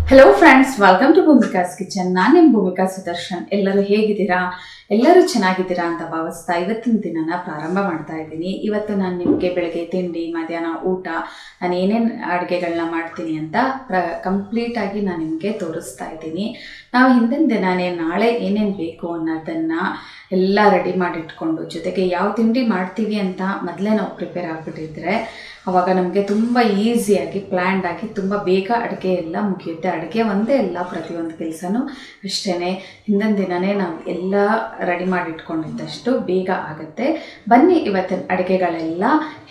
Hello friends, welcome to Bhumika's kitchen. ನಾನು ನಿಮ್ಮ ಭೂಮಿಕಾ ಸುದರ್ಶನ್. ಎಲ್ಲರೂ ಹೇಗಿದ್ದೀರಾ? ಎಲ್ಲರೂ ಚೆನ್ನಾಗಿದ್ದೀರಾ ಅಂತ ಭಾವಿಸ್ತಾ ಇವತ್ತಿನ ದಿನನ ಪ್ರಾರಂಭ ಮಾಡ್ತಾ ಇದ್ದೀನಿ. ಇವತ್ತು ನಾನು ನಿಮಗೆ ಬೆಳಗ್ಗೆ ತಿಂಡಿ, ಮಧ್ಯಾಹ್ನ ಊಟ, ನಾನು ಏನೇನು ಅಡುಗೆಗಳನ್ನ ಮಾಡ್ತೀನಿ ಅಂತ ಕಂಪ್ಲೀಟಾಗಿ ನಾನು ನಿಮಗೆ ತೋರಿಸ್ತಾ ಇದ್ದೀನಿ. ನಾವು ಹಿಂದಿನ ದಿನನೇ ನಾಳೆ ಏನೇನು ಬೇಕು ಅನ್ನೋದನ್ನು ಎಲ್ಲ ರೆಡಿ ಮಾಡಿಟ್ಕೊಂಡು, ಜೊತೆಗೆ ಯಾವ ತಿಂಡಿ ಮಾಡ್ತೀವಿ ಅಂತ ಮೊದಲೇ ನಾವು ಪ್ರಿಪೇರ್ ಆಗಿಬಿಟ್ಟಿದ್ರೆ ಆವಾಗ ನಮಗೆ ತುಂಬ ಈಸಿಯಾಗಿ ಪ್ಲ್ಯಾಂಡ್ ಆಗಿ ತುಂಬ ಬೇಗ ಅಡುಗೆ ಎಲ್ಲ ಮುಗಿಯುತ್ತೆ. ಅಡುಗೆ ಒಂದೇ ಅಲ್ಲ, ಪ್ರತಿಯೊಂದು ಕೆಲಸನೂ ಅಷ್ಟೇ. ಹಿಂದಿನ ದಿನವೇ ನಾವು ಎಲ್ಲ ರೆಡಿ ಮಾಡಿಟ್ಕೊಂಡಿದ್ದಷ್ಟು ಬೇಗ ಆಗುತ್ತೆ. ಬನ್ನಿ ಇವತ್ತಿನ ಅಡುಗೆಗಳೆಲ್ಲ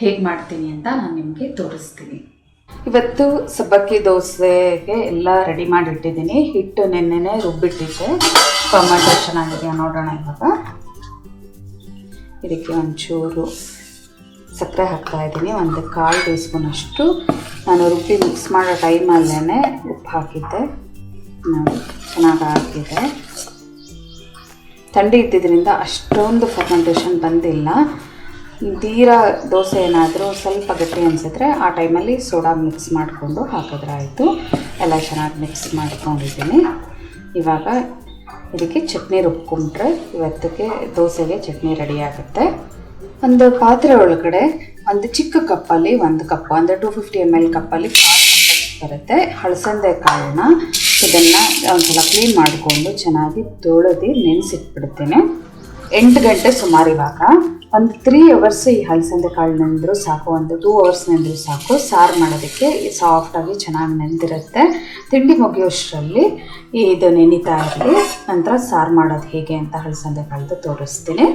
ಹೇಗೆ ಮಾಡ್ತೀನಿ ಅಂತ ನಾನು ನಿಮಗೆ ತೋರಿಸ್ತೀನಿ. ಇವತ್ತು ಸಬ್ಬಕ್ಕಿ ದೋಸೆಗೆ ಎಲ್ಲ ರೆಡಿ ಮಾಡಿಟ್ಟಿದ್ದೀನಿ. ಹಿಟ್ಟು ನೆನ್ನೆನೇ ರುಬ್ಬಿಟ್ಟಿದ್ದೆ. ಟೊಮೆಟೊ ಚೆನ್ನಾಗಿದೆಯಾ ನೋಡೋಣ. ಇವಾಗ ಇದಕ್ಕೆ ಒಂಚೂರು ಸಕ್ಕರೆ ಹಾಕ್ತಾ ಇದ್ದೀನಿ. ಒಂದು 1/4 ಟೀ ಸ್ಪೂನ್ ಅಷ್ಟು ನಾನು ರುಬ್ಬಿ ಮಿಕ್ಸ್ ಮಾಡೋ ಟೈಮಲ್ಲೇ ಉಪ್ಪು ಹಾಕಿದ್ದೆ. ನೋಡಿ ಚೆನ್ನಾಗಿ ಹಾಕಿದೆ. ಥಂಡಿ ಇದ್ದಿದ್ದರಿಂದ ಅಷ್ಟೊಂದು ಫರ್ಮೆಂಟೇಷನ್ ಬಂದಿಲ್ಲ. ತೀರಾ ದೋಸೆ ಏನಾದರೂ ಸ್ವಲ್ಪ ಗಟ್ಟಿ ಅನಿಸಿದ್ರೆ ಆ ಟೈಮಲ್ಲಿ ಸೋಡಾ ಮಿಕ್ಸ್ ಮಾಡಿಕೊಂಡು ಹಾಕಿದ್ರೆ ಆಯಿತು. ಎಲ್ಲ ಚೆನ್ನಾಗಿ ಮಿಕ್ಸ್ ಮಾಡ್ಕೊಂಡಿದ್ದೀನಿ. ಇವಾಗ ಇದಕ್ಕೆ ಚಟ್ನಿ ರುಬ್ಕೊಂಡ್ರೆ ಇವತ್ತಿಗೆ ದೋಸೆಗೆ ಚಟ್ನಿ ರೆಡಿ ಆಗುತ್ತೆ. ಒಂದು ಪಾತ್ರೆ ಒಳಗಡೆ ಒಂದು ಚಿಕ್ಕ ಕಪ್ಪಲ್ಲಿ 1 ಕಪ್ ಅಂದರೆ 250 ml ಕಪ್ಪಲ್ಲಿ ಬರುತ್ತೆ ಹಳಸಂದೆ ಕಾಳನ್ನ. ಇದನ್ನು ಒಂದ್ಸಲ ಕ್ಲೀನ್ ಮಾಡಿಕೊಂಡು ಚೆನ್ನಾಗಿ ತೊಳೆದು ನೆನೆಸಿಟ್ಬಿಡ್ತೀನಿ. 8 ಗಂಟೆ ಸುಮಾರು. ಇವಾಗ ಒಂದು 3 ಅವರ್ಸ್ ಈ ಹಳಸಂದೆ ಕಾಳು ನೆಂದರೂ ಸಾಕು, ಒಂದು 2 ಅವರ್ಸ್ ನೆಂದರೂ ಸಾಕು. ಸಾರು ಮಾಡೋದಕ್ಕೆ ಸಾಫ್ಟಾಗಿ ಚೆನ್ನಾಗಿ ನೆಂದಿರುತ್ತೆ. ತಿಂಡಿ ಮುಗಿಯೋಷ್ಟರಲ್ಲಿ ಇದು ನೆನೀತಾ ಇರಲಿ. ನಂತರ ಸಾರು ಮಾಡೋದು ಹೇಗೆ ಅಂತ ಹಳಸಂದೆ ಕಾಳ್ದು ತೋರಿಸ್ತೀನಿ.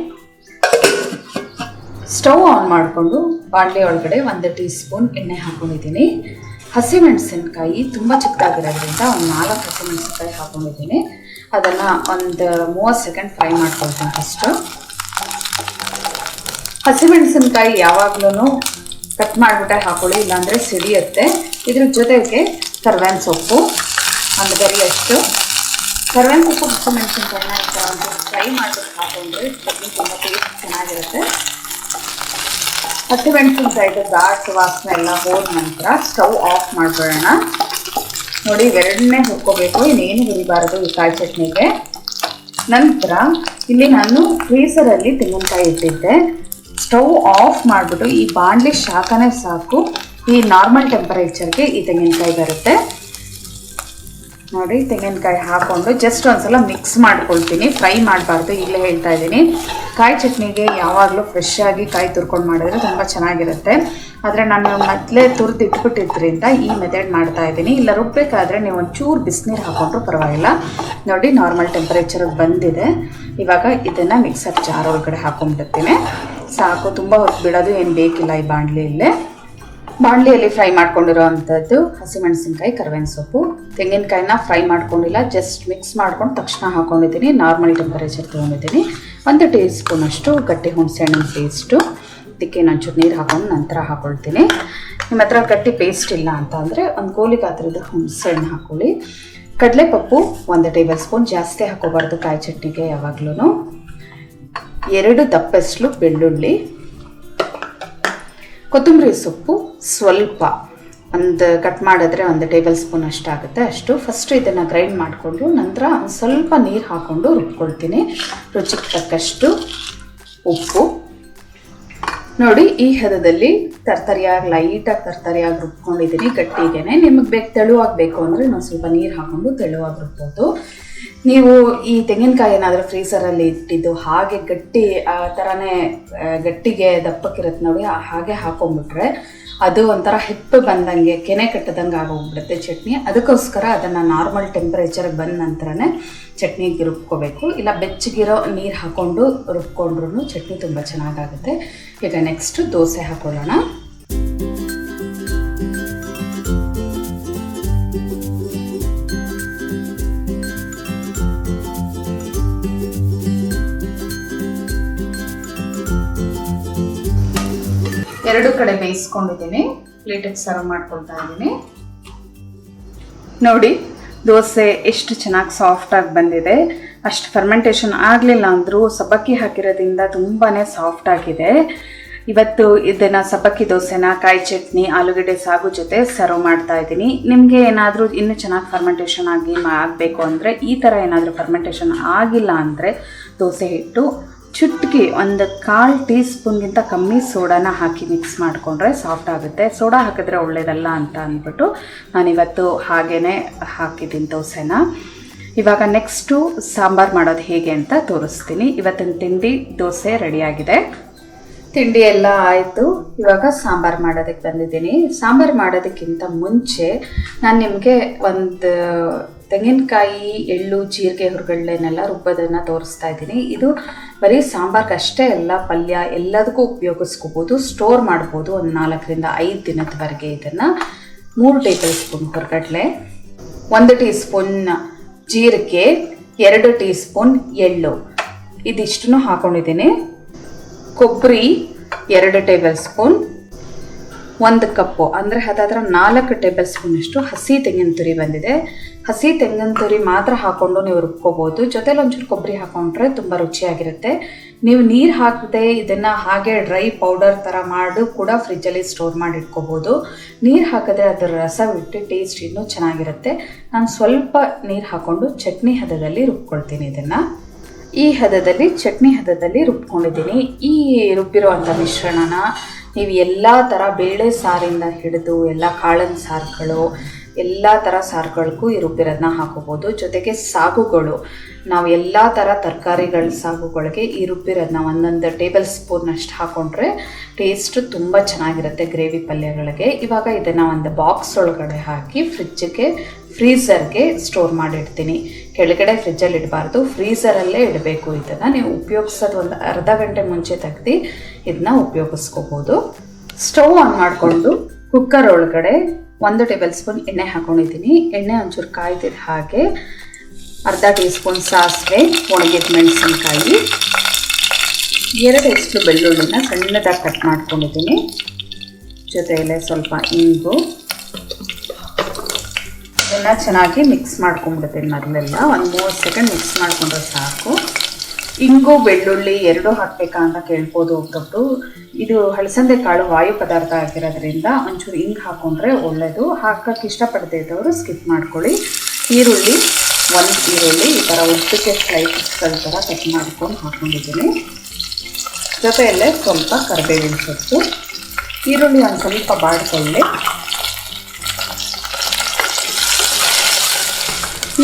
ಸ್ಟವ್ ಆನ್ ಮಾಡಿಕೊಂಡು ಬಾಣಲೆ ಒಳಗಡೆ 1 ಟೀ ಸ್ಪೂನ್ ಎಣ್ಣೆ ಹಾಕೊಂಡಿದ್ದೀನಿ. ಹಸಿಮೆಣಸಿನ್ಕಾಯಿ ತುಂಬ ಚಿಕ್ಕದಾಗಿರೋದ್ರಿಂದ ಒಂದು 4 ಹಸಿಮೆಣಸಿನ್ಕಾಯಿ ಹಾಕೊಂಡಿದ್ದೀನಿ. ಅದನ್ನು ಒಂದು 30 ಸೆಕೆಂಡ್ ಫ್ರೈ ಮಾಡ್ಕೊಳ್ತೀನಿ. ಫಸ್ಟು ಹಸಿಮೆಣಸಿನ್ಕಾಯಿ ಯಾವಾಗಲೂ ಕಟ್ ಮಾಡಿಬಿಟ್ಟೆ ಹಾಕೊಳ್ಳಿ, ಇಲ್ಲಾಂದರೆ ಸಿಡಿಯುತ್ತೆ. ಇದ್ರ ಜೊತೆಗೆ ಕರ್ಬೇವಿನ ಸೊಪ್ಪು ಒಂದು ಗರಿಯಷ್ಟು. ಕರ್ಬೇವಿನ ಸೊಪ್ಪು ಹಸಿಮೆಣಸಿನ್ಕಾಯಿನ ಈ ಥರ ಒಂದು ಫ್ರೈ ಮಾಡಿಬಿಟ್ಟು ಹಾಕೊಂಡ್ರೆ ಚಟ್ನಿ ತುಂಬ ಟೇಸ್ಟ್ ಚೆನ್ನಾಗಿರುತ್ತೆ. ಹಸಿಮೆಣಸಿನ್ಕಾಯಿದು ದಾಟ್ ವಾಸನೆ ಎಲ್ಲ ಹೋದ ನಂತರ ಸ್ಟವ್ ಆಫ್ ಮಾಡಿಬಿಡೋಣ. ನೋಡಿ ಇವೆರಡನ್ನೇ ಹುರ್ಕೋಬೇಕು, ಇನ್ನೇನು ಹುರಿಬಾರದು ಈ ಕಾಯಿ ಚಟ್ನಿಗೆ. ನಂತರ ಇಲ್ಲಿ ನಾನು ಫ್ರೀಸರಲ್ಲಿ ತೆಂಗಿನಕಾಯಿ ಇಟ್ಟಿದ್ದೆ. ಸ್ಟವ್ ಆಫ್ ಮಾಡಿಬಿಟ್ಟು ಈ ಬಾಣಲಿ ಶಾಖನೇ ಸಾಕು, ಈ ನಾರ್ಮಲ್ ಟೆಂಪರೇಚರ್ಗೆ ಈ ತೆಂಗಿನಕಾಯಿ ಬರುತ್ತೆ. ನೋಡಿ ತೆಂಗಿನಕಾಯಿ ಹಾಕ್ಕೊಂಡು ಜಸ್ಟ್ ಒಂದ್ಸಲ ಮಿಕ್ಸ್ ಮಾಡ್ಕೊಳ್ತೀನಿ. ಫ್ರೈ ಮಾಡಬಾರ್ದು, ಈಗಲೇ ಹೇಳ್ತಾ ಇದ್ದೀನಿ. ಕಾಯಿ ಚಟ್ನಿಗೆ ಯಾವಾಗಲೂ ಫ್ರೆಶ್ ಆಗಿ ಕಾಯಿ ತುರ್ಕೊಂಡು ಮಾಡಿದ್ರೆ ತುಂಬ ಚೆನ್ನಾಗಿರುತ್ತೆ. ಆದರೆ ನಾನು ಮೊದಲೇ ತುರಿದು ಇಟ್ಬಿಟ್ಟಿದ್ರಿಂದ ಈ ಮೆಥಡ್ ಮಾಡ್ತಾ ಇದ್ದೀನಿ. ಇಲ್ಲ ರುಬ್ಬಬೇಕಾದ್ರೆ ನೀವು ಒಂಚೂರು ಬಿಸಿನೀರು ಹಾಕೊಂಡ್ರೂ ಪರವಾಗಿಲ್ಲ. ನೋಡಿ ನಾರ್ಮಲ್ ಟೆಂಪರೇಚರ್ಗೆ ಬಂದಿದೆ. ಇವಾಗ ಇದನ್ನು ಮಿಕ್ಸರ್ ಜಾರ್ ಒಳಗಡೆ ಹಾಕೊಂಡ್ಬಿಡ್ತೀನಿ. ಸಾಕು, ತುಂಬ ಹೊತ್ತು ಬಿಡೋದು ಏನು ಬೇಕಿಲ್ಲ. ಈ ಬಾಣಲಿಯಲ್ಲಿ ಫ್ರೈ ಮಾಡ್ಕೊಂಡಿರೋ ಅಂಥದ್ದು ಹಸಿಮೆಣಸಿನ್ಕಾಯಿ, ಕರ್ಬೇವಿನ ಸೊಪ್ಪು, ತೆಂಗಿನಕಾಯಿನ ಫ್ರೈ ಮಾಡ್ಕೊಂಡಿಲ್ಲ, ಜಸ್ಟ್ ಮಿಕ್ಸ್ ಮಾಡ್ಕೊಂಡು ತಕ್ಷಣ ಹಾಕೊಂಡಿದ್ದೀನಿ. ನಾರ್ಮಲ್ ಟೆಂಪರೇಚರ್ ತೊಗೊಂಡಿದ್ದೀನಿ. 1 ಟೀ ಸ್ಪೂನ್ ಅಷ್ಟು ಗಟ್ಟಿ ಹುಣಸೆಹಣ್ಣಿನ ಪೇಸ್ಟು. ಇದಕ್ಕೆ ಒಂಚೂರು ನೀರು ಹಾಕೊಂಡು ನಂತರ ಹಾಕ್ಕೊಳ್ತೀನಿ. ನಿಮ್ಮ ಹತ್ರ ಗಟ್ಟಿ ಪೇಸ್ಟ್ ಇಲ್ಲ ಅಂತ ಅಂದರೆ ಒಂದು ಕೋಲಿ ಗಾತ್ರದ ಹುಣಸೆಹಣ್ಣು ಹಾಕ್ಕೊಳ್ಳಿ. ಕಡಲೆಪಪ್ಪು 1 ಟೇಬಲ್ ಸ್ಪೂನ್, ಜಾಸ್ತಿ ಹಾಕೋಬಾರ್ದು ಕಾಯಿ ಚಟ್ನಿಗೆ ಯಾವಾಗ್ಲೂ. 2 ದಪ್ಪೆಸ್ಲು ಬೆಳ್ಳುಳ್ಳಿ, ಕೊತ್ತಂಬರಿ ಸೊಪ್ಪು ಸ್ವಲ್ಪ ಒಂದು ಕಟ್ ಮಾಡಿದ್ರೆ 1 ಟೇಬಲ್ ಸ್ಪೂನ್ ಅಷ್ಟಾಗುತ್ತೆ ಅಷ್ಟು. ಫಸ್ಟು ಇದನ್ನು ಗ್ರೈಂಡ್ ಮಾಡಿಕೊಂಡು ನಂತರ ಒಂದು ಸ್ವಲ್ಪ ನೀರು ಹಾಕ್ಕೊಂಡು ರುಬ್ಕೊಳ್ತೀನಿ. ರುಚಿಗೆ ತಕ್ಕಷ್ಟು ಉಪ್ಪು. ನೋಡಿ ಈ ಹದದಲ್ಲಿ ತರ್ತರಿಯಾಗಿ ಲೈಟಾಗಿ ತರ್ತರಿಯಾಗಿ ರುಬ್ಕೊಂಡಿದ್ದೀನಿ. ಗಟ್ಟಿಗೆನೆ. ನಿಮಗೆ ತೆಳುವಾಗಬೇಕು ಅಂದರೆ ನಾನು ಸ್ವಲ್ಪ ನೀರು ಹಾಕ್ಕೊಂಡು ತೆಳುವಾಗಿ ರುಬ್ಬೋದು. ನೀವು ಈ ತೆಂಗಿನಕಾಯಿ ಏನಾದರೂ ಫ್ರೀಸರಲ್ಲಿ ಇಟ್ಟಿದ್ದು ಹಾಗೆ ಗಟ್ಟಿ ಆ ಥರನೇ ಗಟ್ಟಿಗೆ ದಪ್ಪಕ್ಕಿರುತ್ತೆ ನೋಡಿ, ಹಾಗೆ ಹಾಕೊಂಡ್ಬಿಟ್ರೆ ಅದು ಒಂಥರ ಹಿಪ್ಪು ಬಂದಂಗೆ ಕೆನೆ ಕಟ್ಟದಂಗೆ ಆಗೋಗ್ಬಿಡುತ್ತೆ ಚಟ್ನಿ. ಅದಕ್ಕೋಸ್ಕರ ಅದನ್ನು ನಾರ್ಮಲ್ ಟೆಂಪ್ರೇಚರ್ಗೆ ಬಂದ ನಂತರನೇ ಚಟ್ನಿಗೆ ರುಬ್ಕೋಬೇಕು. ಇಲ್ಲ ಬೆಚ್ಚಗಿರೋ ನೀರು ಹಾಕ್ಕೊಂಡು ರುಬ್ಕೊಂಡ್ರೂ ಚಟ್ನಿ ತುಂಬ ಚೆನ್ನಾಗಾಗುತ್ತೆ. ಈಗ ನೆಕ್ಸ್ಟು ದೋಸೆ ಹಾಕೊಳ್ಳೋಣ. ಎರಡು ಕಡೆ ಬೇಯಿಸ್ಕೊಂಡಿದ್ದೀನಿ. ಪ್ಲೇಟಿಗೆ ಸರ್ವ್ ಮಾಡ್ಕೊಳ್ತಾ ಇದ್ದೀನಿ. ನೋಡಿ ದೋಸೆ ಎಷ್ಟು ಚೆನ್ನಾಗಿ ಸಾಫ್ಟಾಗಿ ಬಂದಿದೆ. ಅಷ್ಟು ಫರ್ಮೆಂಟೇಷನ್ ಆಗಲಿಲ್ಲ ಅಂದರೂ ಸಬ್ಬಕ್ಕಿ ಹಾಕಿರೋದ್ರಿಂದ ತುಂಬಾ ಸಾಫ್ಟಾಗಿದೆ. ಇವತ್ತು ಇದನ್ನು ಸಬ್ಬಕ್ಕಿ ದೋಸೆನ ಕಾಯಿ ಚಟ್ನಿ ಆಲೂಗಡ್ಡೆ ಸಾಗು ಜೊತೆ ಸರ್ವ್ ಮಾಡ್ತಾ ಇದ್ದೀನಿ. ನಿಮಗೆ ಏನಾದರೂ ಇನ್ನೂ ಚೆನ್ನಾಗಿ ಫರ್ಮೆಂಟೇಷನ್ ಆಗಬೇಕು ಅಂದರೆ ಈ ಥರ ಏನಾದರೂ ಫರ್ಮೆಂಟೇಷನ್ ಆಗಿಲ್ಲ ಅಂದರೆ ದೋಸೆ ಹಿಟ್ಟು ಚುಟ್ಕಿ 1/4 ಟೀ ಸ್ಪೂನ್ಗಿಂತ ಕಮ್ಮಿ ಸೋಡಾನ ಹಾಕಿ ಮಿಕ್ಸ್ ಮಾಡಿಕೊಂಡ್ರೆ ಸಾಫ್ಟ್ ಆಗುತ್ತೆ. ಸೋಡಾ ಹಾಕಿದ್ರೆ ಒಳ್ಳೆಯದಲ್ಲ ಅಂತ ಅಂದ್ಬಿಟ್ಟು ನಾನಿವತ್ತು ಹಾಗೇ ಹಾಕಿದ್ದೀನಿ ದೋಸೆನ. ಇವಾಗ ನೆಕ್ಸ್ಟು ಸಾಂಬಾರು ಮಾಡೋದು ಹೇಗೆ ಅಂತ ತೋರಿಸ್ತೀನಿ. ಇವತ್ತಿನ ತಿಂಡಿ ದೋಸೆ ರೆಡಿಯಾಗಿದೆ. ತಿಂಡಿ ಎಲ್ಲ ಆಯಿತು. ಇವಾಗ ಸಾಂಬಾರು ಮಾಡೋದಕ್ಕೆ ಬಂದಿದ್ದೀನಿ. ಸಾಂಬಾರು ಮಾಡೋದಕ್ಕಿಂತ ಮುಂಚೆ ನಾನು ನಿಮಗೆ ಒಂದು ತೆಂಗಿನಕಾಯಿ ಎಳ್ಳು ಜೀರಿಗೆ ಹುರುಗಡ್ಲೆನೆಲ್ಲ ರುಬ್ಬೋದನ್ನು ತೋರಿಸ್ತಾ ಇದ್ದೀನಿ. ಇದು ಬರೀ ಸಾಂಬಾರ್ಗೆ ಅಷ್ಟೇ ಅಲ್ಲ, ಪಲ್ಯ ಎಲ್ಲದಕ್ಕೂ ಉಪಯೋಗಿಸ್ಕೋಬೋದು, ಸ್ಟೋರ್ ಮಾಡ್ಬೋದು. ಒಂದು 4ರಿಂದ 5 ದಿನದವರೆಗೆ. ಇದನ್ನು 3 ಟೇಬಲ್ ಸ್ಪೂನ್ ಹುರುಗಡ್ಲೆ, 1 ಟೀ ಸ್ಪೂನ್ ಜೀರಿಗೆ, 2 ಟೀ ಸ್ಪೂನ್ ಎಳ್ಳು ಇದಿಷ್ಟನ್ನು ಹಾಕೊಂಡಿದ್ದೀನಿ. ಕೊಬ್ಬರಿ 2 ಟೇಬಲ್ ಸ್ಪೂನ್, 1 ಕಪ್ಪು ಅಂದರೆ ಹತ್ತಾದ್ರೆ 4 ಟೇಬಲ್ ಸ್ಪೂನಷ್ಟು ಹಸಿ ತೆಂಗಿನ ತುರಿ ಬಂದಿದೆ. ಹಸಿ ತೆಂಗಿನ ತುರಿ ಮಾತ್ರ ಹಾಕ್ಕೊಂಡು ನೀವು ರುಬ್ಕೋಬೋದು. ಜೊತೆಲಿ ಒಂಚೂರು ಕೊಬ್ಬರಿ ಹಾಕೊಂಡ್ರೆ ತುಂಬ ರುಚಿಯಾಗಿರುತ್ತೆ. ನೀವು ನೀರು ಹಾಕದೆ ಇದನ್ನು ಹಾಗೆ ಡ್ರೈ ಪೌಡರ್ ಥರ ಮಾಡಿ ಕೂಡ ಫ್ರಿಜ್ಜಲ್ಲಿ ಸ್ಟೋರ್ ಮಾಡಿ ಇಟ್ಕೋಬೋದು. ನೀರು ಹಾಕಿದ್ರೆ ಅದರ ರಸ ಬಿಟ್ಟು ಟೇಸ್ಟ್ ಇನ್ನೂ ಚೆನ್ನಾಗಿರುತ್ತೆ. ನಾನು ಸ್ವಲ್ಪ ನೀರು ಹಾಕ್ಕೊಂಡು ಚಟ್ನಿ ಹದದಲ್ಲಿ ರುಬ್ಕೊಳ್ತೀನಿ. ಇದನ್ನು ಈ ಹದದಲ್ಲಿ ಚಟ್ನಿ ಹದದಲ್ಲಿ ರುಬ್ಕೊಂಡಿದ್ದೀನಿ. ಈ ರುಬ್ಬಿರುವಂಥ ಮಿಶ್ರಣನ ನೀವು ಎಲ್ಲ ಥರ ಬೇಳೆ ಸಾರಿಂದ ಹಿಡಿದು ಎಲ್ಲ ಕಾಳಿನ ಸಾರುಗಳು ಎಲ್ಲ ಥರ ಸಾರುಗಳಿಗೂ ಈ ರುಬ್ಬಿರೋದನ್ನ ಹಾಕೋಬೋದು. ಜೊತೆಗೆ ಸಾಗುಗಳು, ನಾವು ಎಲ್ಲ ಥರ ತರಕಾರಿಗಳ ಸಾಗುಗಳಿಗೆ ಈ ರುಬ್ಬಿರೋದನ್ನ 1 ಟೇಬಲ್ ಸ್ಪೂನಷ್ಟು ಹಾಕ್ಕೊಂಡ್ರೆ ಟೇಸ್ಟು ತುಂಬ ಚೆನ್ನಾಗಿರುತ್ತೆ ಗ್ರೇವಿ ಪಲ್ಯಗಳಿಗೆ. ಇವಾಗ ಇದನ್ನು ಒಂದು ಬಾಕ್ಸ್ ಒಳಗಡೆ ಹಾಕಿ ಫ್ರೀಝರ್ಗೆ ಸ್ಟೋರ್ ಮಾಡಿಡ್ತೀನಿ. ಕೆಳಗಡೆ ಫ್ರಿಜ್ಜಲ್ಲಿ ಇಡಬಾರ್ದು, ಫ್ರೀಝರಲ್ಲೇ ಇಡಬೇಕು. ಇದನ್ನು ನೀವು ಉಪಯೋಗಿಸೋದು ಒಂದು ಅರ್ಧ ಗಂಟೆ ಮುಂಚೆ ತೆಗೆದು ಇದನ್ನ ಉಪಯೋಗಿಸ್ಕೋಬೋದು. ಸ್ಟವ್ ಆನ್ ಮಾಡಿಕೊಂಡು ಕುಕ್ಕರ್ ಒಳಗಡೆ 1 ಟೇಬಲ್ ಸ್ಪೂನ್ ಎಣ್ಣೆ ಹಾಕ್ಕೊಂಡಿದ್ದೀನಿ. ಎಣ್ಣೆ ಒಂಚೂರು ಕಾಯ್ದಿದ್ದ ಹಾಗೆ ಅರ್ಧ ಟೀ ಸ್ಪೂನ್ ಸಾಸಿವೆ, ಒಣಗಿದ ಮೆಣಸಿನ್ಕಾಯಿ, 2 ಎಕ್ಸ್ಲು ಬೆಳ್ಳುಳ್ಳಿನ ಸಣ್ಣದಾಗಿ ಕಟ್ ಮಾಡ್ಕೊಂಡಿದ್ದೀನಿ. ಜೊತೆಯಲ್ಲೇ ಸ್ವಲ್ಪ ಇಂಗು, ಇದನ್ನು ಚೆನ್ನಾಗಿ ಮಿಕ್ಸ್ ಮಾಡ್ಕೊಂಡ್ಬಿಡ್ತೀನಿ. ಮೊದಲೆಲ್ಲ ಒಂದು 30 ಸೆಕೆಂಡ್ ಮಿಕ್ಸ್ ಮಾಡಿಕೊಂಡ್ರೆ ಸಾಕು. ಇಂಗು ಬೆಳ್ಳುಳ್ಳಿ 2 ಹಾಕಬೇಕಾ ಅಂತ ಕೇಳ್ಬೋದು ಒಬ್ಬೊಬ್ಬರು. ಇದು ಹಲಸಂದೆ ಕಾಳು ವಾಯು ಪದಾರ್ಥ ಆಗಿರೋದ್ರಿಂದ ಒಂಚೂರು ಇಂಗು ಹಾಕ್ಕೊಂಡ್ರೆ ಒಳ್ಳೆಯದು. ಹಾಕೋಕ್ಕೆ ಇಷ್ಟಪಡದೇ ಇದ್ದವರು ಸ್ಕಿಪ್ ಮಾಡ್ಕೊಳ್ಳಿ. ಈರುಳ್ಳಿ 1 ಈರುಳ್ಳಿ ಈ ಥರ ಉದ್ದಕ್ಕೆ ಸ್ಲೈಸಸ್ಗಳ ಥರ ಕಟ್ ಮಾಡ್ಕೊಂಡು ಹಾಕ್ಕೊಂಡಿದ್ದೀನಿ. ಜೊತೆಯಲ್ಲೇ ಸ್ವಲ್ಪ ಕರಿಬೇವಿನ ಸೊಪ್ಪು. ಈರುಳ್ಳಿ ಒಂದು ಸ್ವಲ್ಪ ಬಾಡಿಕೊಳ್ಳಿ.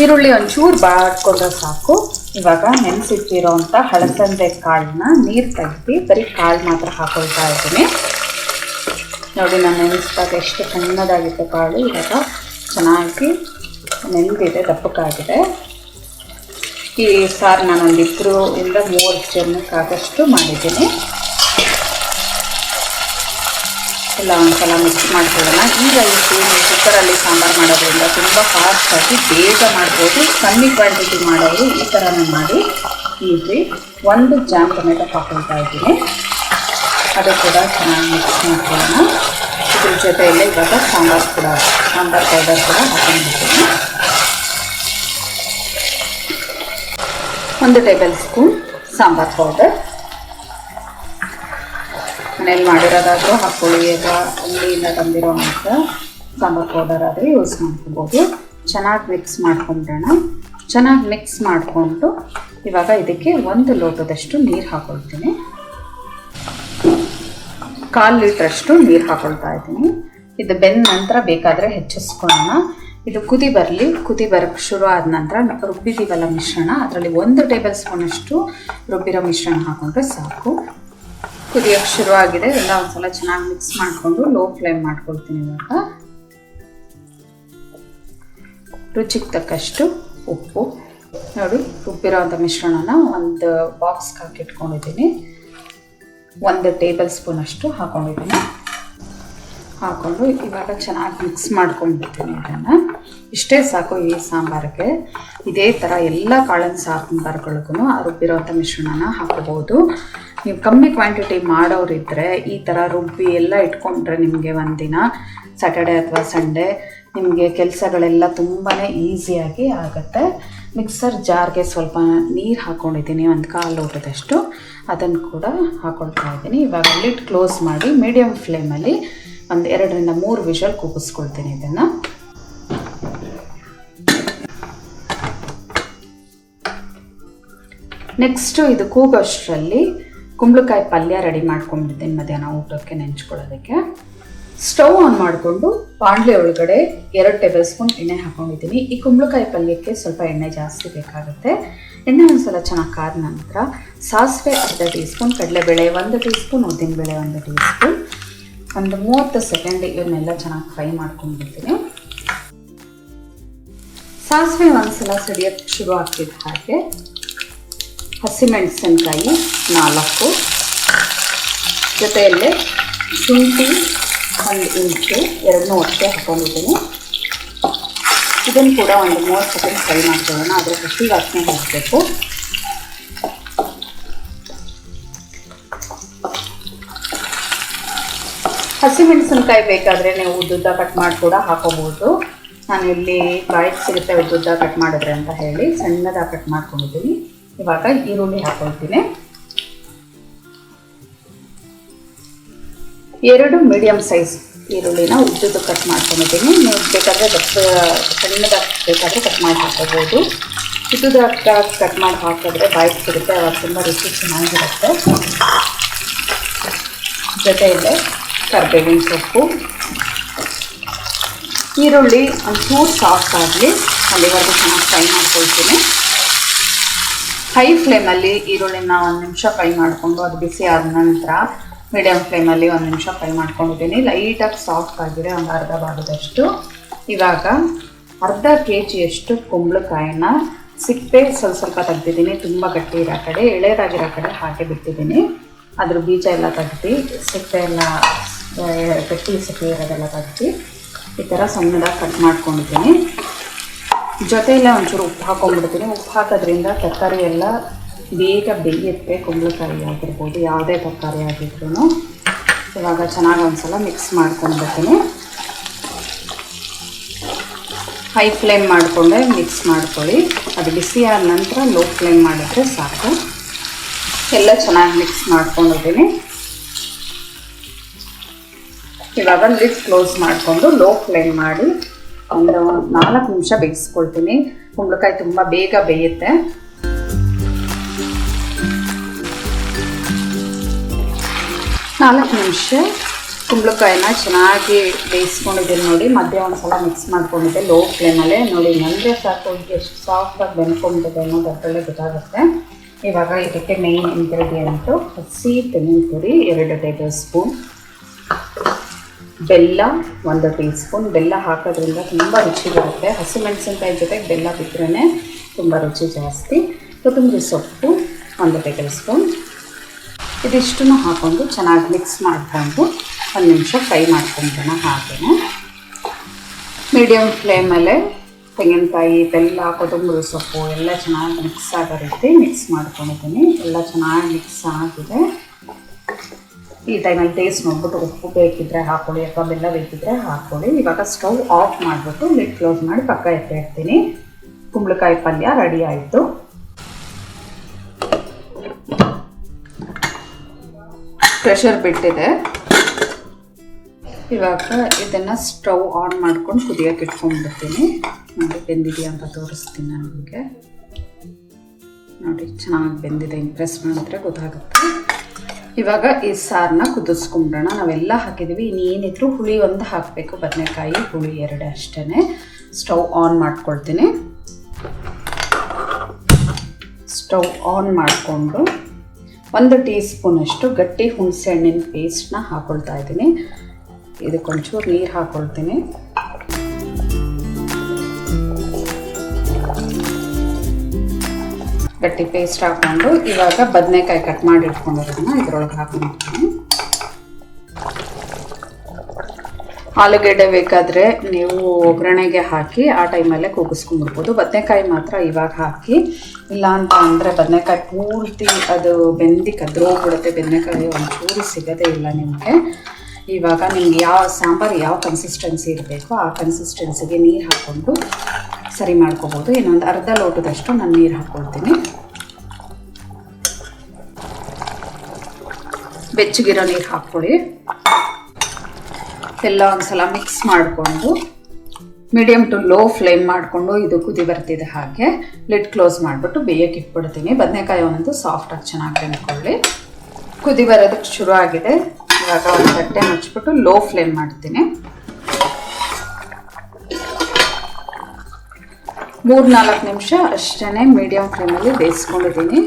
ಈರುಳ್ಳಿ ಒಂಚೂರು ಬಾಡ್ಕೊಂಡ್ರೆ ಸಾಕು. ಇವಾಗ ನೆನೆಸಿಟ್ಟಿರೋವಂಥ ಹಲಸಂದೆ ಕಾಳನ್ನ ನೀರು ತೆಗೆದು ಬರೀ ಕಾಳು ಮಾತ್ರ ಹಾಕೊಳ್ತಾ ಇದ್ದೀನಿ. ನೋಡಿ, ನಾನು ನೆನೆಸಿದಾಗ ಎಷ್ಟು ಸಣ್ಣದಾಗಿತ್ತು ಕಾಳು. ಇವಾಗ ಚೆನ್ನಾಗಿ ನೆನೆದಿದೆ, ದಪ್ಪಕ್ಕಾಗಿದೆ. ಈ ಸಾರು ನಾನು 1 2ರಿಂದ 3 ಜನಕ್ಕಾಗಷ್ಟು ಮಾಡಿದ್ದೀನಿ. ಎಲ್ಲ ಒಂದ್ಸಲ ಮಿಕ್ಸ್ ಮಾಡ್ಕೊಳ್ಳೋಣ. ಈಗ ಕುಕ್ಕರಲ್ಲಿ ಸಾಂಬಾರು ಮಾಡೋದ್ರಿಂದ ತುಂಬ ಫಾಸ್ಟಾಗಿ ಬೇಗ ಮಾಡ್ಬೋದು. ಕಮ್ಮಿ ಕ್ವಾಂಟಿಟಿ ಮಾಡೋರು ಈ ಥರನೇ ಮಾಡಿ ಈಸಿ. 1 ಜಾಮ್ ಟೊಮೆಟೊ ಹಾಕೊಳ್ತಾ ಇದ್ದೀನಿ. ಅದು ಕೂಡ ಚೆನ್ನಾಗಿ ಮಿಕ್ಸ್ ಮಾಡ್ಕೊಳ್ಳೋಣ. ಇದ್ರ ಜೊತೆಯಲ್ಲೇ ಇವಾಗ ಸಾಂಬಾರು ಪೌಡರ್ ಕೂಡ ಹಾಕೊಂಡಿದ್ದೀನಿ. 1 ಟೇಬಲ್ ಸ್ಪೂನ್ ಸಾಂಬಾರು ಪೌಡರ್. ಮನೇಲಿ ಮಾಡಿರೋದಾದರೂ ಹಾಕ್ಕೊಳ್ಳಿ, ಅಥವಾ ಅಂಗಡಿಯಿಂದ ತಂದಿರೋವಂಥ ಸಾಂಬಾರು ಪೌಡರ್ ಆದರೆ ಯೂಸ್ ಮಾಡ್ಕೊಬೋದು. ಚೆನ್ನಾಗಿ ಮಿಕ್ಸ್ ಮಾಡ್ಕೊಂಡ್ರೋಣ. ಚೆನ್ನಾಗಿ ಮಿಕ್ಸ್ ಮಾಡಿಕೊಂಡು ಇವಾಗ ಇದಕ್ಕೆ 1 ಲೋಟದಷ್ಟು ನೀರು ಹಾಕ್ಕೊಳ್ತೀನಿ. 1/4 ಲೀಟ್ರಷ್ಟು ನೀರು ಹಾಕ್ಕೊಳ್ತಾ ಇದ್ದೀನಿ. ಇದು ಬೆಂದ ನಂತರ ಬೇಕಾದರೆ ಹೆಚ್ಚಿಸ್ಕೊಳ್ಳೋಣ. ಇದು ಕುದಿ ಬರೋಕ್ಕೆ ಶುರು ಆದ ನಂತರ ರುಬ್ಬಿದ್ದೀವಲ್ಲ ಮಿಶ್ರಣ, ಅದರಲ್ಲಿ 1 ಟೇಬಲ್ ಸ್ಪೂನಷ್ಟು ರುಬ್ಬಿರೋ ಮಿಶ್ರಣ ಹಾಕ್ಕೊಂಡ್ರೆ ಸಾಕು. ಕುದಿಯೋಕ್ಕೆ ಶುರುವಾಗಿದೆ. ಎಲ್ಲ ಒಂದ್ಸಲ ಚೆನ್ನಾಗಿ ಮಿಕ್ಸ್ ಮಾಡಿಕೊಂಡು ಲೋ ಫ್ಲೇಮ್ ಮಾಡ್ಕೊಳ್ತೀನಿ. ಇವಾಗ ರುಚಿಗೆ ತಕ್ಕಷ್ಟು ಉಪ್ಪು. ನೋಡಿ, ರುಬ್ಬಿರೋಂಥ ಮಿಶ್ರಣನ ಒಂದು ಬಾಕ್ಸ್ಗೆ ಹಾಕಿಟ್ಕೊಂಡಿದ್ದೀನಿ. 1 ಟೇಬಲ್ ಸ್ಪೂನಷ್ಟು ಹಾಕ್ಕೊಂಡಿದ್ದೀನಿ. ಹಾಕ್ಕೊಂಡು ಇವಾಗ ಚೆನ್ನಾಗಿ ಮಿಕ್ಸ್ ಮಾಡ್ಕೊಂಡ್ಬಿಡ್ತೀನಿ. ಇದನ್ನು ಇಷ್ಟೇ ಸಾಕು ಈ ಸಾಂಬಾರಿಗೆ. ಇದೇ ಥರ ಎಲ್ಲ ಕಾಳಿನ ಸಾಂಬಾರುಗಳಿಗೂ ರುಬ್ಬಿರೋಂಥ ಮಿಶ್ರಣನ ಹಾಕೋಬೋದು. ನೀವು ಕಮ್ಮಿ ಕ್ವಾಂಟಿಟಿ ಮಾಡೋರಿದ್ದರೆ ಈ ಥರ ರುಬ್ಬಿ ಎಲ್ಲ ಇಟ್ಕೊಂಡ್ರೆ ನಿಮಗೆ ಒಂದಿನ ಸ್ಯಾಟರ್ಡೆ ಅಥವಾ ಸಂಡೇ ನಿಮಗೆ ಕೆಲಸಗಳೆಲ್ಲ ತುಂಬಾ ಈಸಿಯಾಗಿ ಆಗುತ್ತೆ. ಮಿಕ್ಸರ್ ಜಾರ್ಗೆ ಸ್ವಲ್ಪ ನೀರು ಹಾಕ್ಕೊಂಡಿದ್ದೀನಿ, ಒಂದು ಕಾಲು ಲೋಟದಷ್ಟು. ಅದನ್ನು ಕೂಡ ಹಾಕ್ಕೊಳ್ತಾ ಇದ್ದೀನಿ. ಇವಾಗ ಲಿಡ್ ಕ್ಲೋಸ್ ಮಾಡಿ ಮೀಡಿಯಮ್ ಫ್ಲೇಮಲ್ಲಿ ಒಂದು 2 ರಿಂದ 3 ವಿಷಲ್ ಕೂಗಿಸ್ಕೊಳ್ತೀನಿ ಇದನ್ನು. ನೆಕ್ಸ್ಟು ಇದು ಕೂಗೋಷ್ಟರಲ್ಲಿ ಕುಂಬಳಕಾಯಿ ಪಲ್ಯ ರೆಡಿ ಮಾಡ್ಕೊಂಡಿದ್ದೀನಿ ಮಧ್ಯಾಹ್ನ ಊಟಕ್ಕೆ ನೆಂಚ್ಕೊಳ್ಳೋದಕ್ಕೆ. ಸ್ಟವ್ ಆನ್ ಮಾಡಿಕೊಂಡು ಬಾಣಲೆ ಒಳಗಡೆ 2 ಟೇಬಲ್ ಸ್ಪೂನ್ ಎಣ್ಣೆ ಹಾಕ್ಕೊಂಡಿದ್ದೀನಿ. ಈ ಕುಂಬಳಕಾಯಿ ಪಲ್ಯಕ್ಕೆ ಸ್ವಲ್ಪ ಎಣ್ಣೆ ಜಾಸ್ತಿ ಬೇಕಾಗುತ್ತೆ. ಎಣ್ಣೆ ಒಂದ್ಸಲ ಚೆನ್ನಾಗಿ ಕಾದ ನಂತರ ಸಾಸಿವೆ 1/2 ಟೀ ಸ್ಪೂನ್, ಕಡಲೆಬೇಳೆ 1 ಟೀ ಸ್ಪೂನ್, ಉದ್ದಿನಬೇಳೆ 1 ಟೀ ಸ್ಪೂನ್, ಒಂದು 30 ಸೆಕೆಂಡ್ ಇವನ್ನೆಲ್ಲ ಚೆನ್ನಾಗಿ ಫ್ರೈ ಮಾಡ್ಕೊಂಡಿರ್ತೀನಿ. ಸಾಸಿವೆ ಒಂದ್ಸಲ ಸಿಡಿಯೋಕ್ಕೆ ಶುರು ಆಗ್ತಿದ್ದ ಹಾಗೆ ಹಸಿಮೆಣಸಿನಕಾಯಿ 4, ಜೊತೆಯಲ್ಲೇ ಶುಂಠಿ 1 ಇಂಚು 2 ಒಟ್ಟೆ ಹಾಕೊಂಡಿದ್ದೀನಿ. ಇದನ್ನು ಕೂಡ ಒಂದು 30 ಸೆಕೆಂಡ್ ಫ್ರೈ ಮಾಡ್ಕೊಳ್ಳೋಣ. ಅದರ ಹಸಿ ವಾಸನೆ ಹೋಗಬೇಕು. ಹಸಿಮೆಣಸಿನಕಾಯಿ ಬೇಕಾದರೆ ನೀವು ಉದ್ದುದ್ದ ಕಟ್ ಮಾಡಿ ಕೂಡ ಹಾಕೋಬೋದು. ನಾನು ಇಲ್ಲಿ ಬಾಯಿಗೆ ಸಿಗುತ್ತೆ ಉದ್ದುದ್ದ ಕಟ್ ಮಾಡಿದ್ರೆ ಅಂತ ಹೇಳಿ ಸಣ್ಣದಾಗಿ ಕಟ್ ಮಾಡ್ಕೊಂಡಿದ್ದೀನಿ. ಇವಾಗ ಈರುಳ್ಳಿ ಹಾಕೊಳ್ತೀನಿ. 2 ಮೀಡಿಯಮ್ ಸೈಜ್ ಈರುಳ್ಳಿನ ಉದ್ದುದ್ದು ಕಟ್ ಮಾಡ್ಕೊಂಡಿದ್ದೀನಿ. ನೀವು ಬೇಕಾದರೆ ಸಣ್ಣದಾಗಿ ಬೇಕಾದರೆ ಕಟ್ ಮಾಡಿ ಹಾಕೋಬೋದು. ಉದ್ದುದಾಗಿ ಕಟ್ ಮಾಡಿ ಹಾಕಿದ್ರೆ ಬಾಯಿಗೆ ಸಿಗುತ್ತೆ, ಅವಾಗ ತುಂಬ ರುಚಿ ಚೆನ್ನಾಗಿರುತ್ತೆ. ಜೊತೆಯಲ್ಲೇ ಕರಿಬೇವಿನ ಸೊಪ್ಪು. ಈರುಳ್ಳಿ ಒಂಚೂರು ಸಾಫ್ಟ್ ಆಗಲಿ ಅಲ್ಲಿವರೆಗೂ ಚೆನ್ನಾಗಿ ಫ್ರೈ ಮಾಡ್ಕೊಳ್ತೀನಿ. ಹೈ ಫ್ಲೇಮಲ್ಲಿ ಈರುಳ್ಳಿನ 1 ನಿಮಿಷ ಫ್ರೈ ಮಾಡಿಕೊಂಡು ಅದು ಬಿಸಿ ಆದ ನಂತರ ಮೀಡಿಯಮ್ ಫ್ಲೇಮಲ್ಲಿ 1 ನಿಮಿಷ ಫ್ರೈ ಮಾಡ್ಕೊಂಡಿದ್ದೀನಿ. ಲೈಟಾಗಿ ಸಾಫ್ಟ್ ಆಗಿದೆ, ಒಂದು ಅರ್ಧ ಭಾಗದಷ್ಟು. ಇವಾಗ ಅರ್ಧ kg ಕುಂಬಳಕಾಯಿನ ಸಿಪ್ಪೆ ಸ್ವಲ್ಪ ತೆಗ್ದಿದ್ದೀನಿ. ತುಂಬ ಗಟ್ಟಿ ಇರೋ ಕಡೆ, ಎಳೆದಾಗಿರೋ ಕಡೆ ಹಾಕಿ ಬಿಟ್ಟಿದ್ದೀನಿ. ಅದ್ರ ಬೀಜ ಎಲ್ಲ ತೆಗ್ದು ಸಿಪ್ಪೆ ಎಲ್ಲ ಗಟ್ಟಿ ಸಿಪ್ಪೆ ಇರೋದೆಲ್ಲ ತೆಗ್ದು ಈ ಥರ ಸಣ್ಣದಾಗಿ ಕಟ್ ಮಾಡ್ಕೊಂಡಿದ್ದೀನಿ. ಜೊತೆಯಲ್ಲೇ ಒಂಚೂರು ಉಪ್ಪು ಹಾಕೊಂಡ್ಬಿಡ್ತೀನಿ. ಉಪ್ಪು ಹಾಕೋದ್ರಿಂದ ತರಕಾರಿ ಎಲ್ಲ ಬೇಗ ಬೇಯುತ್ತೆ. ಕುಂಬಳಕಾಯಿ ಆಗಿರ್ಬೋದು, ಯಾವುದೇ ತರಕಾರಿ ಆಗಿದ್ರೂ. ಇವಾಗ ಚೆನ್ನಾಗಿ ಒಂದ್ಸಲ ಮಿಕ್ಸ್ ಮಾಡ್ಕೊಂಡ್ಬಿಡ್ತೀನಿ. ಹೈ ಫ್ಲೇಮ್ ಮಾಡಿಕೊಂಡೆ ಮಿಕ್ಸ್ ಮಾಡ್ಕೊಳ್ಳಿ. ಅದು ಬಿಸಿ ಆದ ನಂತರ ಲೋ ಫ್ಲೇಮ್ ಮಾಡಿದ್ರೆ ಸಾಕು. ಎಲ್ಲ ಚೆನ್ನಾಗಿ ಮಿಕ್ಸ್ ಮಾಡ್ಕೊಂಡಿದ್ದೀನಿ. ಇವಾಗ ಲಿಡ್ ಕ್ಲೋಸ್ ಮಾಡಿಕೊಂಡು ಲೋ ಫ್ಲೇಮ್ ಮಾಡಿ ಒಂದು 4 ನಿಮಿಷ ಬೇಯಿಸ್ಕೊಳ್ತೀನಿ. ಕುಂಬಳಕಾಯಿ ತುಂಬ ಬೇಗ ಬೇಯುತ್ತೆ. ನಿಮಿಷ ಕುಂಬಳಕಾಯಿನ ಚೆನ್ನಾಗಿ ಬೇಯಿಸ್ಕೊಂಡಿದ್ದೀನಿ ನೋಡಿ. ಮಧ್ಯೆ ಒಂದು ಸಲ ಮಿಕ್ಸ್ ಮಾಡ್ಕೊಂಡಿದ್ದೆ ಲೋ ಫ್ಲೇಮಲ್ಲೇ. ನೋಡಿ ಅಂದರೆ ಸಾಕು ಎಷ್ಟು ಸಾಫ್ಟಾಗಿ ಬೆಂದ್ಕೊಂಡಿದೆ ಅನ್ನೋದು ಅದರಲ್ಲೇ ಗೊತ್ತಾಗುತ್ತೆ. ಇವಾಗ ಇದಕ್ಕೆ ಮೇನ್ ಇಂಗ್ರೀಡಿಯೆಂಟು ಹಸಿ ತೆಂಗಿನ ತುರಿ 2 ಟೇಬಲ್ ಸ್ಪೂನ್, ಬೆಲ್ಲ 1 ಟೀ ಸ್ಪೂನ್. ಬೆಲ್ಲ ಹಾಕೋದ್ರಿಂದ ತುಂಬ ರುಚಿ ಬರುತ್ತೆ. ಹಸಿಮೆಣಸಿನ್ಕಾಯಿ ಜೊತೆಗೆ ಬೆಲ್ಲ ಬಿಟ್ಟರೆ ತುಂಬ ರುಚಿ ಜಾಸ್ತಿ. ಕೊತ್ತಂಬರಿ ಸೊಪ್ಪು 1 ಟೇಬಲ್ ಸ್ಪೂನ್. ಇದಿಷ್ಟನ್ನು ಹಾಕ್ಕೊಂಡು ಚೆನ್ನಾಗಿ ಮಿಕ್ಸ್ ಮಾಡಿಕೊಂಡು 1 ನಿಮಿಷ ಫ್ರೈ ಮಾಡ್ಕೊಂಡ್ರೆ ಹಾಗೆಯೇ ಮೀಡಿಯಮ್ ಫ್ಲೇಮಲ್ಲೇ ತೆಂಗಿನಕಾಯಿ, ಬೆಲ್ಲ, ಕೊತ್ತಂಬರಿ ಸೊಪ್ಪು ಎಲ್ಲ ಚೆನ್ನಾಗಿ ಮಿಕ್ಸ್ ಆಗೋ ರೀತಿ ಮಿಕ್ಸ್ ಮಾಡ್ಕೊಂಡಿದ್ದೀನಿ. ಎಲ್ಲ ಚೆನ್ನಾಗಿ ಮಿಕ್ಸ್ ಆಗಿದೆ. ಈ ಟೈಮಲ್ಲಿ ಟೇಸ್ಟ್ ನೋಡ್ಬಿಟ್ಟು ಉಪ್ಪು ಬೇಕಿದ್ರೆ ಹಾಕ್ಕೊಳ್ಳಿ ಅಥವಾ ಬೆಲ್ಲ ಬೇಕಿದ್ರೆ ಹಾಕ್ಕೊಳ್ಳಿ. ಇವಾಗ ಸ್ಟವ್ ಆಫ್ ಮಾಡಿಬಿಟ್ಟು ಲಿಡ್ ಕ್ಲೋಸ್ ಮಾಡಿ ಪಕ್ಕ ಎತ್ತಿಡ್ತೀನಿ. ಕುಂಬಳಕಾಯಿ ಪಲ್ಯ ರೆಡಿ ಆಯಿತು. ಪ್ರೆಷರ್ ಬಿಟ್ಟಿದೆ. ಇವಾಗ ಇದನ್ನು ಸ್ಟವ್ ಆನ್ ಮಾಡ್ಕೊಂಡು ಕುದಿಯೋಕೆ ಇಟ್ಕೊಂಡ್ಬಿಡ್ತೀನಿ. ನೋಡಿ ಬೆಂದಿದೆಯಾ ಅಂತ ತೋರಿಸ್ತೀನಿ ನಾನು ನಿಮಗೆ. ನೋಡಿ ಚೆನ್ನಾಗಿ ಬೆಂದಿದೆ, ಇಂಪ್ರೆಸ್ ಮಾಡಿದ್ರೆ ಗೊತ್ತಾಗುತ್ತೆ. ಇವಾಗ ಈ ಸಾರನ್ನ ಕುದಿಸ್ಕೊಂಡ್ಬಿಡೋಣ. ನಾವೆಲ್ಲ ಹಾಕಿದ್ದೀವಿ, ಇನ್ನೇನಿದ್ರು ಹುಳಿ 1 ಹಾಕಬೇಕು, ಬದನೆಕಾಯಿ ಹುಳಿ 2 ಅಷ್ಟೇ. ಸ್ಟವ್ ಆನ್ ಮಾಡ್ಕೊಳ್ತೀನಿ. ಸ್ಟವ್ ಆನ್ ಮಾಡಿಕೊಂಡು 1 ಟೀ ಸ್ಪೂನಷ್ಟು ಗಟ್ಟಿ ಹುಣಸೆ ಹಣ್ಣಿನ ಪೇಸ್ಟ್ನ ಹಾಕ್ಕೊಳ್ತಾ ಇದ್ದೀನಿ. ಇದಕ್ಕೊಂಚೂರು ನೀರು ಹಾಕ್ಕೊಳ್ತೀನಿ. ಗಟ್ಟಿ ಪೇಸ್ಟ್ ಹಾಕ್ಕೊಂಡು ಇವಾಗ ಬದನೆಕಾಯಿ ಕಟ್ ಮಾಡಿ ಇಟ್ಕೊಂಡಿರೋದನ್ನ ಇದ್ರೊಳಗೆ ಹಾಕ್ಕೊಂಡಿರ್ತೀನಿ. ಆಲೂಗೆಡ್ಡೆ ಬೇಕಾದರೆ ನೀವು ಒಗ್ಗರಣೆಗೆ ಹಾಕಿ ಆ ಟೈಮಲ್ಲೇ ಕೂಗಿಸ್ಕೊಂಡ್ಬಿಡ್ಬೋದು. ಬದನೆಕಾಯಿ ಮಾತ್ರ ಇವಾಗ ಹಾಕಿ, ಇಲ್ಲ ಅಂತ ಅಂದರೆ ಬದನೆಕಾಯಿ ಪೂರ್ತಿ ಅದು ಬೆಂದಿ ಕದ್ರೋಗ್ಬಿಡುತ್ತೆ. ಬದನೆಕಾಯಿ ಒಂಚೂರು ಸಿಗೋದೇ ಇಲ್ಲ ನಿಮಗೆ. ಇವಾಗ ನಿಮ್ಗೆ ಸಾಂಬಾರು ಯಾವ ಕನ್ಸಿಸ್ಟೆನ್ಸಿ ಇರಬೇಕೋ ಆ ಕನ್ಸಿಸ್ಟೆನ್ಸಿಗೆ ನೀರು ಹಾಕ್ಕೊಂಡು ಸರಿ ಮಾಡ್ಕೋಬೋದು. ಇನ್ನೊಂದು ಅರ್ಧ ಲೋಟದಷ್ಟು ನಾನು ನೀರು ಹಾಕ್ಕೊಳ್ತೀನಿ. ಬೆಚ್ಚಗಿರೋ ನೀರು ಹಾಕ್ಕೊಳ್ಳಿ. ಎಲ್ಲ ಒಂದ್ಸಲ ಮಿಕ್ಸ್ ಮಾಡಿಕೊಂಡು ಮೀಡಿಯಮ್ ಟು ಲೋ ಫ್ಲೇಮ್ ಮಾಡಿಕೊಂಡು ಇದು ಕುದಿ ಬರ್ತಿದೆ ಹಾಗೆ ಲಿಡ್ ಕ್ಲೋಸ್ ಮಾಡಿಬಿಟ್ಟು ಬೇಯಕ್ಕೆ ಇಟ್ಬಿಡ್ತೀನಿ. ಬದನೆಕಾಯಿ ಒಂದು ಸಾಫ್ಟಾಗಿ ಚೆನ್ನಾಗಿ ಬೆಂದ್ಕೊಳ್ಳಿ. ಕುದಿ ಬರೋದಕ್ಕೆ ಶುರು ಆಗಿದೆ. ಇವಾಗ ಒಂದು ತಟ್ಟೆ ಮುಚ್ಚಿಬಿಟ್ಟು ಲೋ ಫ್ಲೇಮ್ ಮಾಡ್ತೀನಿ. 3-4 ನಿಮಿಷ ಅಷ್ಟೇ ಮೀಡಿಯಮ್ ಫ್ಲೇಮಲ್ಲಿ ಬೇಯಿಸ್ಕೊಂಡಿದ್ದೀನಿ.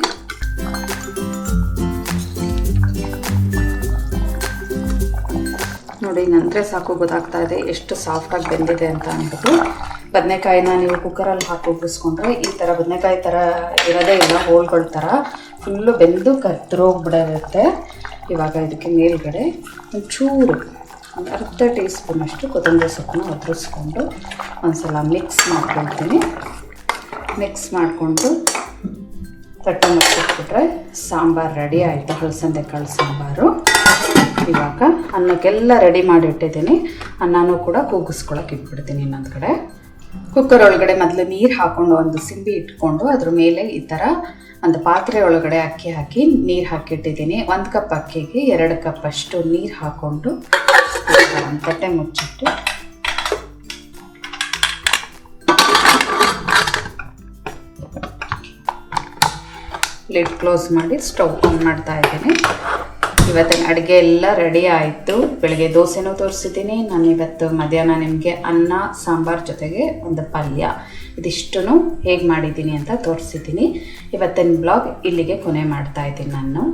ನೋಡಿ ನಂತರ ಸಾಕು ಗೊತ್ತಾಗ್ತಾ ಇದೆ ಎಷ್ಟು ಸಾಫ್ಟಾಗಿ ಬೆಂದಿದೆ ಅಂತ ಅಂದ್ಬಿಟ್ಟು. ಬದನೆಕಾಯಿನ ನೀವು ಕುಕ್ಕರಲ್ಲಿ ಹಾಕಿ ಉಬ್ಬಿಸ್ಕೊಂಡ್ರೆ ಈ ಥರ ಬದನೆಕಾಯಿ ಥರ ಇರೋದೇ ಇಲ್ಲ, ಹೋಳ್ಗಳ ಥರ ಫುಲ್ಲು ಬೆಂದು ಕತ್ತರೋಗ್ಬಿಡಿರುತ್ತೆ. ಇವಾಗ ಇದಕ್ಕೆ ಮೇಲ್ಗಡೆ ಒಂಚೂರು ಒಂದು ಅರ್ಧ ಟೀ ಸ್ಪೂನಷ್ಟು ಕೊತ್ತಂಬರಿ ಸೊಪ್ಪನ್ನ ಒತ್ತರಿಸ್ಕೊಂಡು ಒಂದ್ಸಲ ಮಿಕ್ಸ್ ಮಾಡ್ಕೊಳ್ತೀನಿ. ಮಿಕ್ಸ್ ಮಾಡಿಕೊಂಡು ತಟ್ಟೆ ಮುಚ್ಚಿಟ್ಬಿಟ್ರೆ ಸಾಂಬಾರು ರೆಡಿ ಆಯಿತು. ಹಲಸಂದೆಕಾಳು ಸಾಂಬಾರು. ಇವಾಗ ಅನ್ನಕ್ಕೆಲ್ಲ ರೆಡಿ ಮಾಡಿ ಇಟ್ಟಿದ್ದೀನಿ. ಅನ್ನನೂ ಕೂಡ ಕೂಗಿಸ್ಕೊಳಕ್ಕೆ ಇಟ್ಬಿಡ್ತೀನಿ. ಇನ್ನೊಂದು ಕಡೆ ಕುಕ್ಕರ್ ಒಳಗಡೆ ಮೊದಲು ನೀರು ಹಾಕ್ಕೊಂಡು ಒಂದು ಸಿಂಬಿ ಇಟ್ಕೊಂಡು ಅದ್ರ ಮೇಲೆ ಈ ಥರ ಒಂದು ಪಾತ್ರೆ ಒಳಗಡೆ ಅಕ್ಕಿ ಹಾಕಿ ನೀರು ಹಾಕಿಟ್ಟಿದ್ದೀನಿ. 1 ಕಪ್ ಅಕ್ಕಿಗೆ 2 ಕಪ್ ಅಷ್ಟು ನೀರು ಹಾಕ್ಕೊಂಡು ಒಂದು ತಟ್ಟೆ ಮುಚ್ಚಿಟ್ಟು ಲಿಡ್ ಕ್ಲೋಸ್ ಮಾಡಿ ಸ್ಟವ್ ಆನ್ ಮಾಡ್ತಾ ಇದ್ದೀನಿ. ಇವತ್ತಿನ ಅಡುಗೆ ಎಲ್ಲ ರೆಡಿ ಆಯಿತು. ಬೆಳಗ್ಗೆ ದೋಸೆನೂ ತೋರಿಸಿದ್ದೀನಿ ನಾನು. ಇವತ್ತು ಮಧ್ಯಾಹ್ನ ನಿಮಗೆ ಅನ್ನ ಸಾಂಬಾರು ಜೊತೆಗೆ ಒಂದು ಪಲ್ಯ ಇದಿಷ್ಟೂ ಹೇಗೆ ಮಾಡಿದ್ದೀನಿ ಅಂತ ತೋರಿಸಿದ್ದೀನಿ. ಇವತ್ತಿನ ಬ್ಲಾಗ್ ಇಲ್ಲಿಗೆ ಕೊನೆ ಮಾಡ್ತಾ ಇದ್ದೀನಿ ನಾನು.